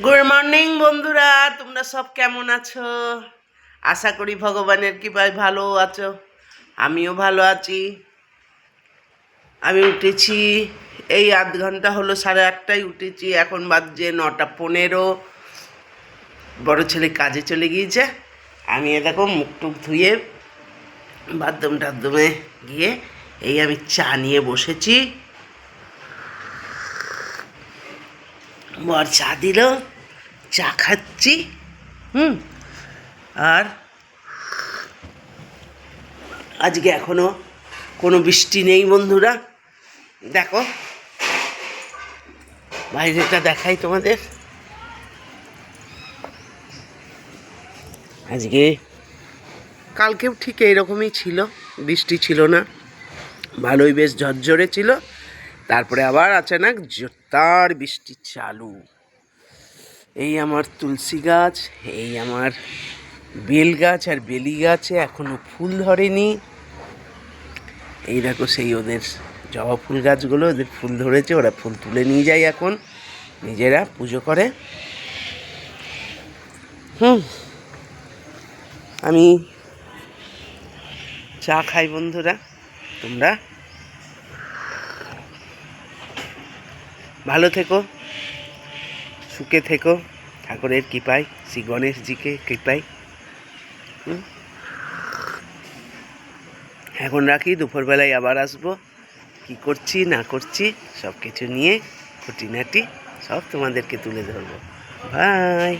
Good morning বন্ধুরা, তোমরা সব কেমন আছো? আশা করি ভগবানের কৃপায় ভালো আছো। আমিও ভালো আছি। আমি উঠেছি এই আধ ঘন্টা হলো, 8:30টায় উঠেছি। এখন বাজছে 9:15। বড় ছেলে কাজে চলে গিয়েছে। আমি দেখো মুখ টুক ধুয়ে বাথরুম টাথরুমে গিয়ে এই আমি চা নিয়ে বসেছি। বর চা দিল, চা খাচ্ছি। আর আজকে এখনো কোনো বৃষ্টি নেই বন্ধুরা। দেখো বাইরেটা দেখাই তোমাদের। আজকে কালকেও ঠিক এইরকমই ছিল, বৃষ্টি ছিল না, ভালোই বেশ ঝরঝরে ছিল। তারপরে আবার আচানক জোরদার বৃষ্টি চালু। এই আমার তুলসী গাছ, এই আমার বেল গাছ আর বেলি গাছে এখনো ফুল ধরেনি। এই দেখো সেই ওদের জবা ফুল গাছগুলো, ওদের ফুল ধরেছে, ওরা ফুল তুলে নিয়ে যায় এখন, নিজেরা পুজো করে। আমি চা খাই বন্ধুরা। তোমরা ভালো থেকো, সুখে থেকো, ঠাকুরের কৃপায়, শ্রী গণেশজিকে কৃপায়। এখন রাখি, দুপুরবেলায় আবার আসবো। কি করছি না করছি সব কিছু নিয়ে খুঁটিনাটি সব তোমাদেরকে তুলে ধরবো। বাই।